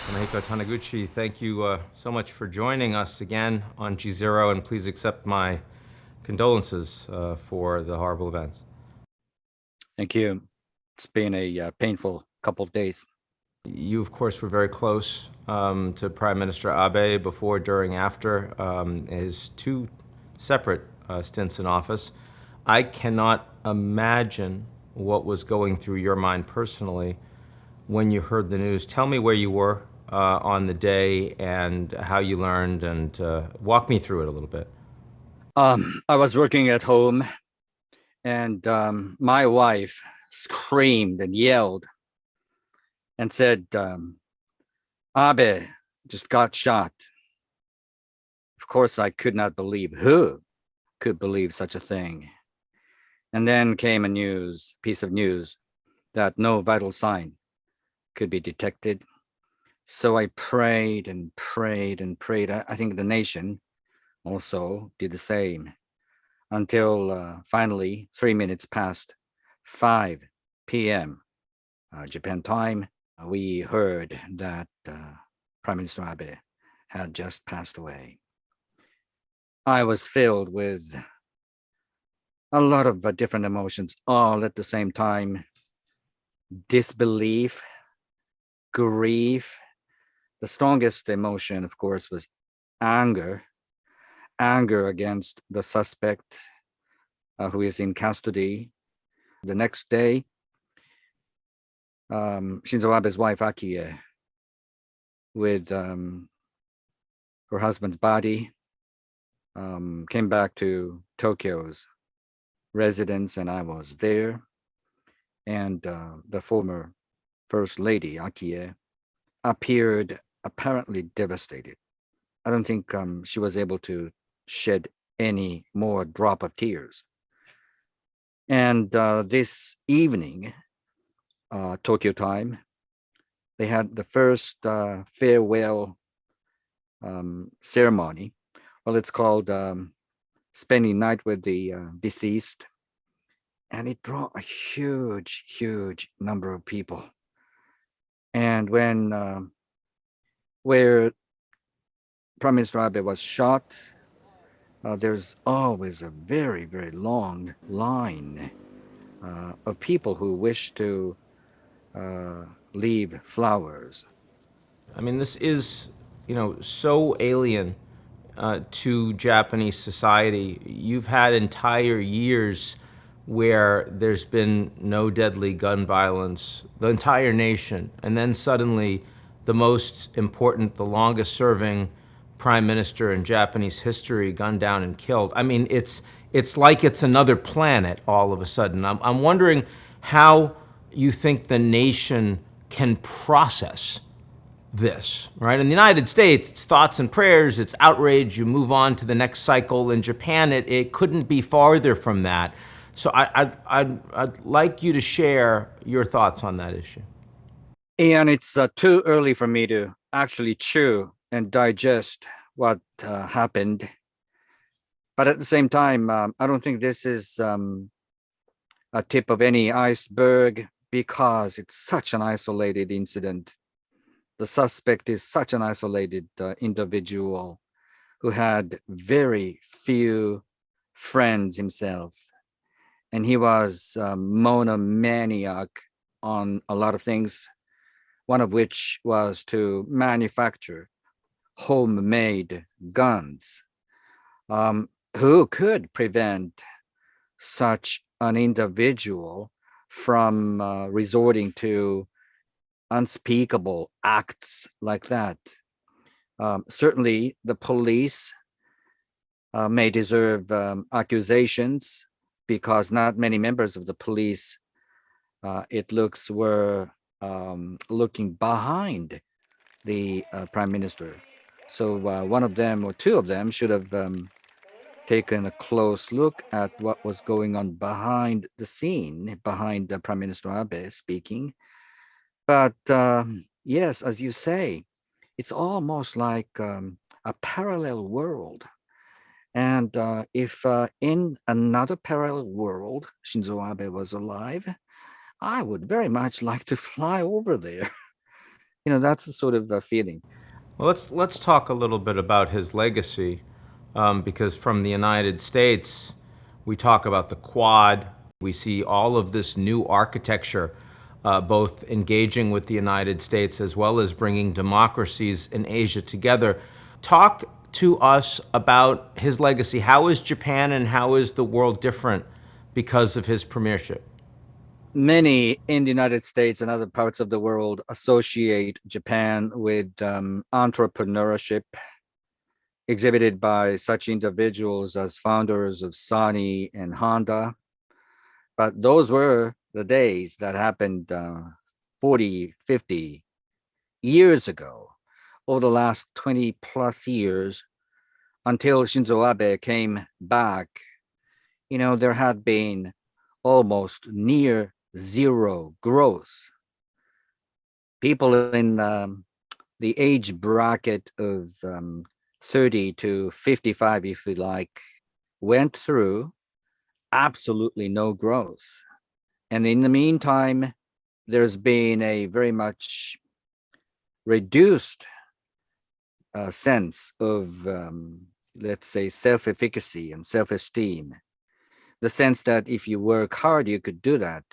Tomohiko Taniguchi, thank you so much for joining us again on GZERO, and please accept my condolences for the horrible events. Thank you. It's been a painful couple of days. You, of course, were very close to Prime Minister Abe before, during, after his two separate stints in office. I cannot imagine what was going through your mind personally when you heard the news. Tell me where you were on the day and how you learned, and walk me through it a little bit. I was working at home, and my wife screamed and yelled and said, Abe just got shot. Of course, I could not believe. Who could believe such a thing? And then came a piece of news that no vital sign could be detected. So I prayed and prayed and prayed. I think the nation also did the same until finally 3 minutes past 5 p.m. Japan time, we heard that Prime Minister Abe had just passed away. I was filled with a lot of different emotions all at the same time. Disbelief, grief. The strongest emotion, of course, was anger against the suspect who is in custody. The next day, Shinzo Abe's wife, Akie, with her husband's body, came back to Tokyo's residence, and I was there. And the former First Lady, Akie, appeared apparently devastated. I don't think she was able to shed any more drop of tears. And this evening, Tokyo time, they had the first farewell ceremony. Well, it's called spending night with the deceased. And it drew a huge number of people. And when where Prime Minister Abe was shot, there's always a very long line of people who wish to leave flowers. I mean, this is, so alien to Japanese society. You've had entire years where there's been no deadly gun violence, the entire nation, and then suddenly the most important, the longest serving prime minister in Japanese history gunned down and killed. I mean, it's like it's another planet all of a sudden. I'm wondering how you think the nation can process this, right? In the United States, it's thoughts and prayers, it's outrage, you move on to the next cycle. In Japan, it couldn't be farther from that. So I'd like you to share your thoughts on that issue. And it's too early for me to actually chew and digest what happened. But at the same time, I don't think this is a tip of any iceberg, because it's such an isolated incident. The suspect is such an isolated individual who had very few friends himself. And he was a monomaniac on a lot of things, one of which was to manufacture homemade guns. Who could prevent such an individual from resorting to unspeakable acts like that? Certainly, the police may deserve accusations, because not many members of the police, it looks, were looking behind the prime minister. So one of them or two of them should have taken a close look at what was going on behind the scene, behind the Prime Minister Abe speaking. But yes, as you say, it's almost like a parallel world. And if in another parallel world, Shinzo Abe was alive, I would very much like to fly over there. that's the sort of feeling. Well, let's talk a little bit about his legacy, because from the United States, we talk about the Quad. We see all of this new architecture, both engaging with the United States as well as bringing democracies in Asia together. Talk to us about his legacy. How is Japan and how is the world different because of his premiership? Many in the United States and other parts of the world associate Japan with entrepreneurship exhibited by such individuals as founders of Sony and Honda. But those were the days that happened 40, 50 years ago. Over the last 20 plus years, until Shinzo Abe came back, there had been almost near zero growth. People in the age bracket of 30 to 55, if you like, went through absolutely no growth. And in the meantime, there's been a very much reduced sense of, let's say, self-efficacy and self-esteem. The sense that if you work hard, you could do that.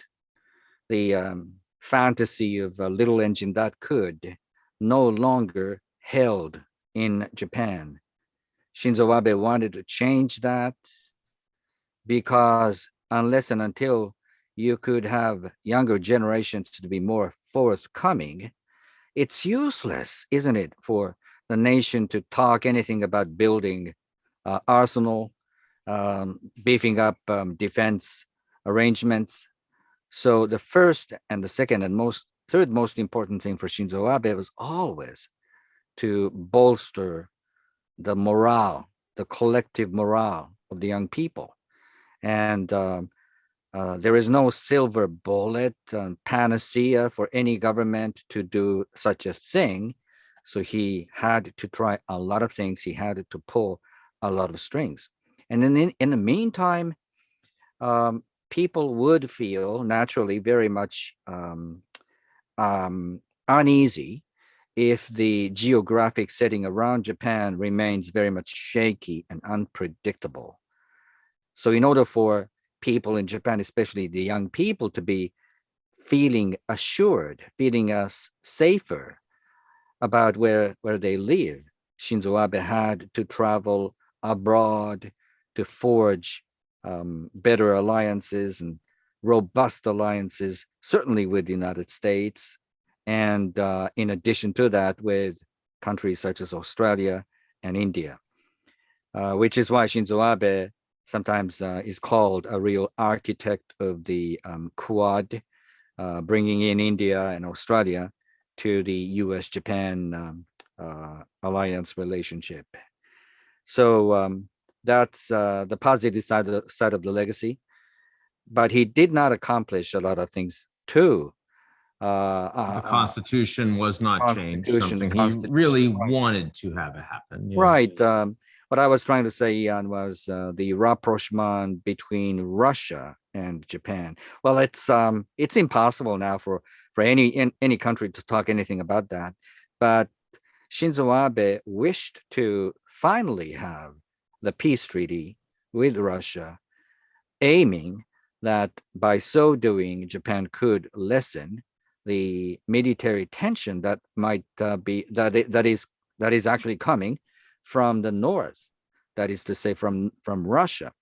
The fantasy of a little engine that could no longer held in Japan. Shinzo Abe wanted to change that because unless and until you could have younger generations to be more forthcoming, it's useless, isn't it, for the nation to talk anything about building arsenal, beefing up defense arrangements. So the first and the second and third most important thing for Shinzo Abe was always to bolster the morale, the collective morale of the young people. And there is no silver bullet panacea for any government to do such a thing. So he had to try a lot of things. He had to pull a lot of strings. And then in the meantime, people would feel naturally very much uneasy if the geographic setting around Japan remains very much shaky and unpredictable. So in order for people in Japan, especially the young people, to be feeling assured, feeling safer about where they live, Shinzo Abe had to travel abroad to forge better alliances and robust alliances, certainly with the United States. And in addition to that, with countries such as Australia and India, which is why Shinzo Abe sometimes is called a real architect of the Quad, bringing in India and Australia to the US-Japan alliance relationship. So that's the positive side of the legacy. But he did not accomplish a lot of things too. The Constitution was not changed, something he really wanted to have it happen. Yeah. Right. What I was trying to say, Ian, was the rapprochement between Russia and Japan. Well, it's impossible now for any country to talk anything about that. But Shinzo Abe wished to finally have the peace treaty with Russia, aiming that by so doing, Japan could lessen the military tension that might that is actually coming from the north, that is to say from Russia,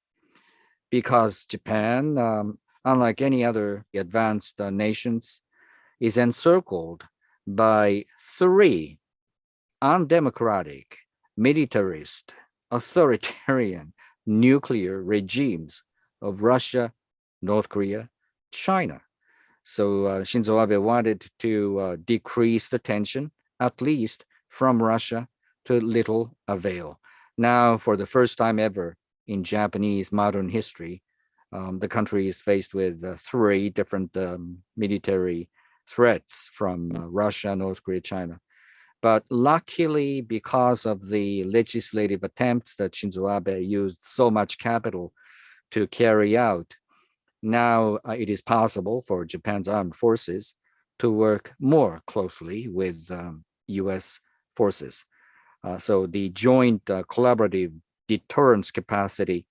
because Japan, unlike any other advanced nations, is encircled by three undemocratic, militarist, authoritarian nuclear regimes of Russia, North Korea, China. So Shinzo Abe wanted to decrease the tension, at least from Russia, to little avail. Now, for the first time ever in Japanese modern history, the country is faced with three different military threats from Russia, North Korea, China. But luckily, because of the legislative attempts that Shinzo Abe used so much capital to carry out, now it is possible for Japan's armed forces to work more closely with U.S. forces. So the joint collaborative deterrence capacity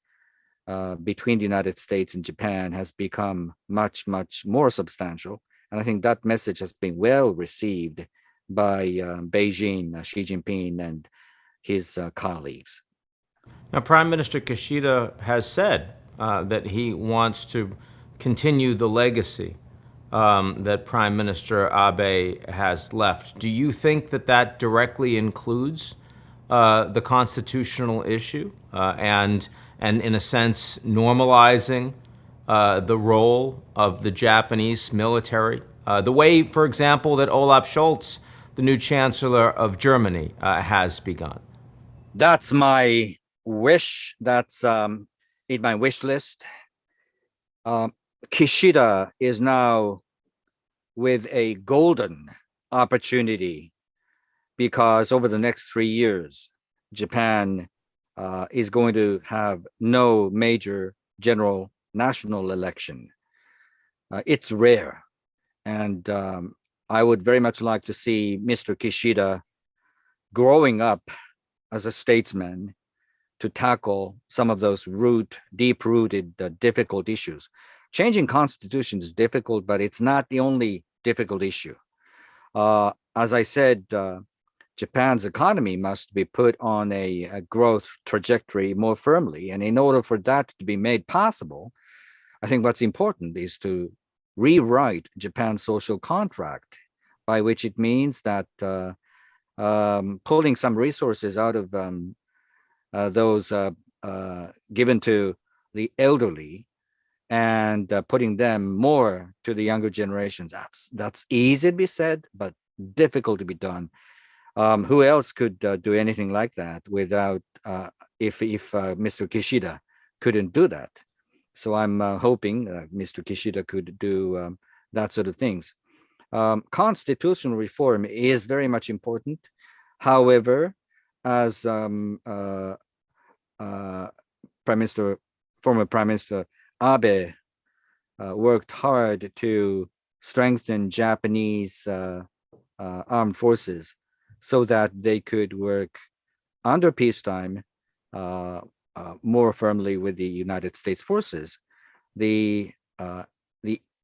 between the United States and Japan has become much, much more substantial. And I think that message has been well received by Beijing, Xi Jinping, and his colleagues. Now, Prime Minister Kishida has said that he wants to continue the legacy that Prime Minister Abe has left. Do you think that that directly includes the constitutional issue and in a sense, normalizing the role of the Japanese military? The way, for example, that Olaf Scholz, the new Chancellor of Germany, has begun. That's my wish. That's in my wish list. Kishida is now with a golden opportunity because over the next 3 years, Japan is going to have no major general national election. It's rare. And I would very much like to see Mr. Kishida growing up as a statesman to tackle some of those deep-rooted, difficult issues. Changing constitution is difficult, but it's not the only difficult issue. As I said, Japan's economy must be put on a growth trajectory more firmly. And in order for that to be made possible, I think what's important is to rewrite Japan's social contract, by which it means that pulling some resources out of those given to the elderly and putting them more to the younger generations. That's easy to be said, but difficult to be done. Who else could do anything like that without if Mr. Kishida couldn't do that? So I'm hoping Mr. Kishida could do that sort of things. Constitutional reform is very much important. However, as former Prime Minister Abe worked hard to strengthen Japanese armed forces so that they could work under peacetime more firmly with the United States forces, the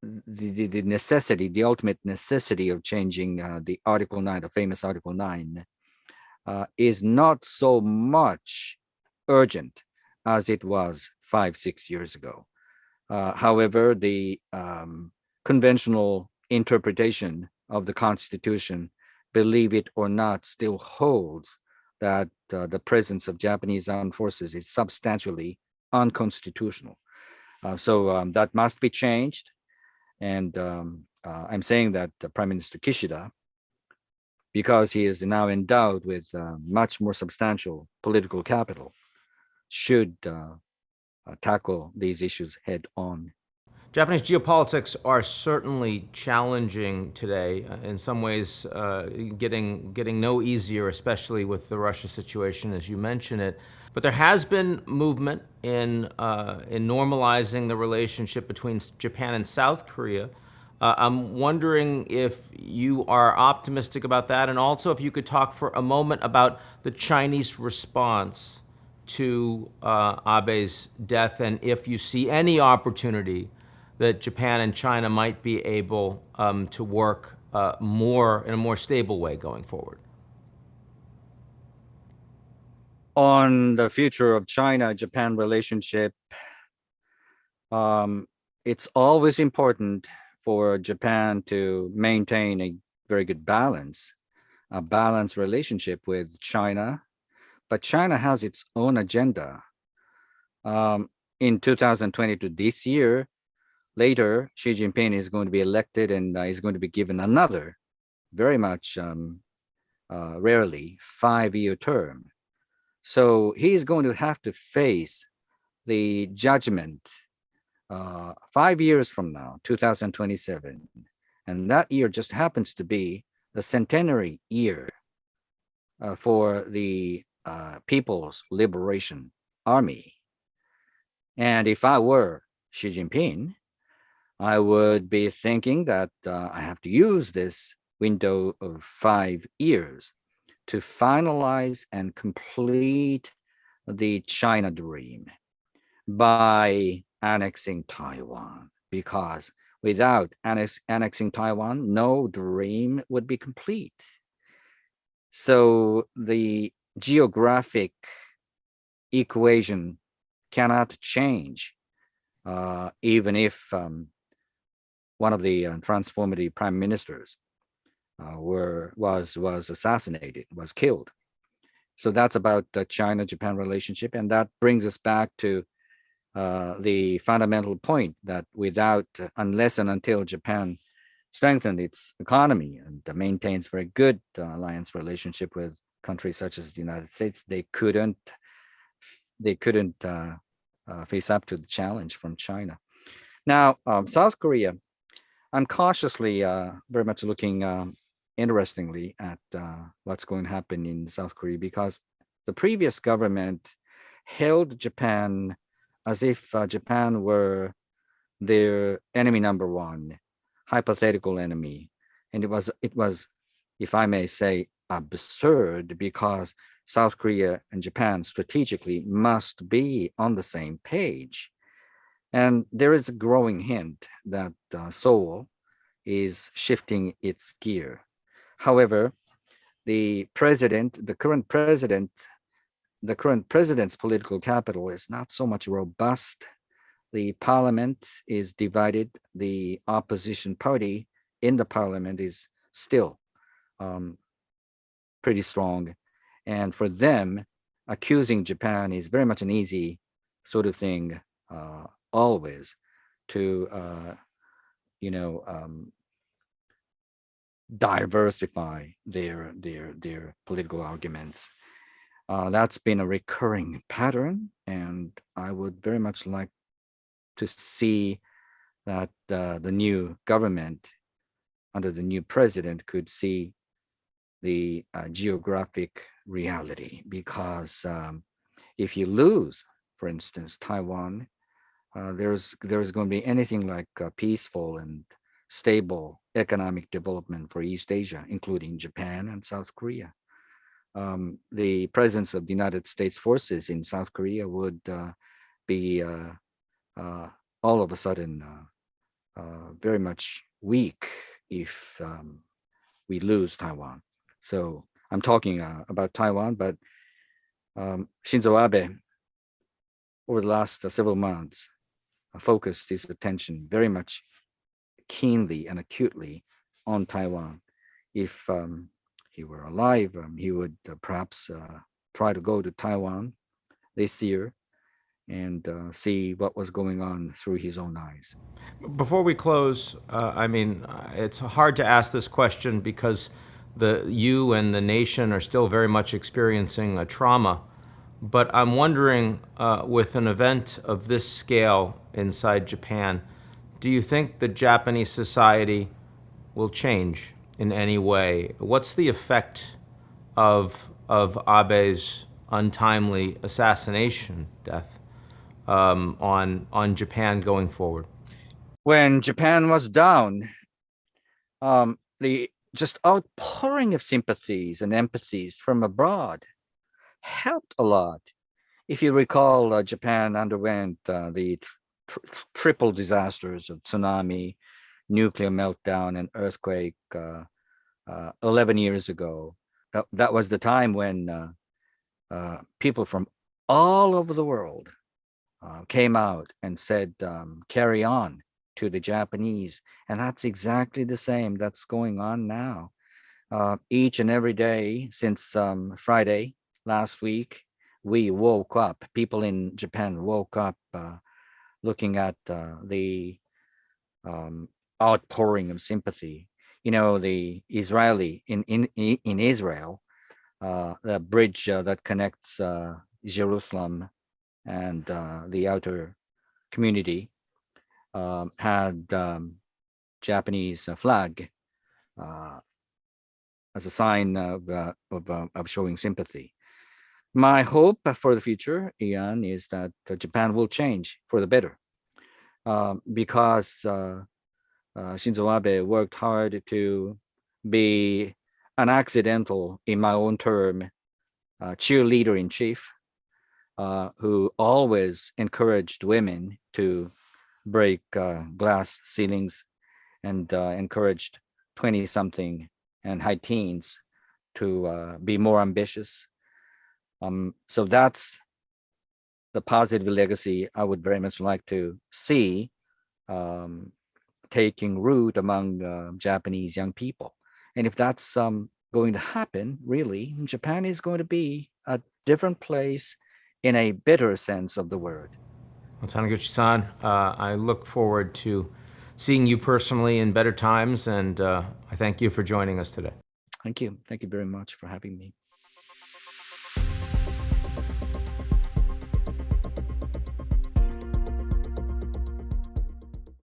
necessity, the ultimate necessity of changing the Article 9, the famous Article 9, is not so much urgent as it was 5-6 years ago. However, the conventional interpretation of the Constitution, believe it or not, still holds that the presence of Japanese armed forces is substantially unconstitutional. So that must be changed. And I'm saying that Prime Minister Kishida, because he is now endowed with much more substantial political capital, should tackle these issues head on. Japanese geopolitics are certainly challenging today. In some ways, getting no easier, especially with the Russia situation, as you mention it. But there has been movement in normalizing the relationship between Japan and South Korea. I'm wondering if you are optimistic about that, and also if you could talk for a moment about the Chinese response to Abe's death, and if you see any opportunity that Japan and China might be able to work more in a more stable way going forward. On the future of China-Japan relationship, it's always important for Japan to maintain a very good balance, a balanced relationship with China, but China has its own agenda. In 2022, this year, later, Xi Jinping is going to be elected and is going to be given another, very much rarely, 5-year term. So he's going to have to face the judgment 5 years from now, 2027. And that year just happens to be the centenary year for the People's Liberation Army. And if I were Xi Jinping, I would be thinking that I have to use this window of 5 years to finalize and complete the China dream by annexing Taiwan, because without annexing Taiwan, no dream would be complete. So the geographic equation cannot change, even if one of the transformative prime ministers was assassinated, was killed. So that's about the China-Japan relationship, and that brings us back to the fundamental point that unless and until Japan strengthened its economy and maintains very good alliance relationship with countries such as the United States, they couldn't face up to the challenge from China. Now, South Korea, I'm cautiously very much looking interestingly at what's going to happen in South Korea, because the previous government held Japan as if Japan were their enemy number one, hypothetical enemy. And it was, if I may say, absurd, because South Korea and Japan strategically must be on the same page. And there is a growing hint that Seoul is shifting its gear. However, the current president's political capital is not so much robust. The parliament is divided. The opposition party in the parliament is still pretty strong. And for them, accusing Japan is very much an easy sort of thing, always to, diversify their political arguments. That's been a recurring pattern, and I would very much like to see that the new government under the new president could see the geographic reality, because if you lose, for instance, Taiwan, there's going to be anything like peaceful and stable economic development for East Asia, including Japan and South Korea. The presence of the United States forces in South Korea would be all of a sudden very much weak if we lose Taiwan. So I'm talking about Taiwan, but Shinzo Abe, over the last several months, focused his attention very much keenly and acutely on Taiwan. If he were alive, he would perhaps try to go to Taiwan this year and see what was going on through his own eyes. Before we close, it's hard to ask this question because you and the nation are still very much experiencing a trauma. But I'm wondering, with an event of this scale inside Japan, do you think that Japanese society will change in any way? What's the effect of Abe's untimely assassination death on Japan going forward? When Japan was down, the just outpouring of sympathies and empathies from abroad helped a lot. If you recall, Japan underwent the triple disasters of tsunami, nuclear meltdown, and earthquake 11 years ago. That was the time when people from all over the world came out and said, carry on to the Japanese. And that's exactly the same that's going on now. Each and every day since Friday last week, we woke up, people in Japan woke up looking at the outpouring of sympathy. The Israeli, in Israel, the bridge that connects Jerusalem and the outer community had Japanese flag as a sign of showing sympathy. My hope for the future, Ian, is that Japan will change for the better. because Shinzo Abe worked hard to be an accidental, in my own term, cheerleader-in-chief, who always encouraged women to break glass ceilings and encouraged 20-something and high teens to be more ambitious. So that's the positive legacy I would very much like to see taking root among Japanese young people. And if that's going to happen, really, Japan is going to be a different place in a better sense of the word. Well, Taniguchi-san, I look forward to seeing you personally in better times, and I thank you for joining us today. Thank you. Thank you very much for having me.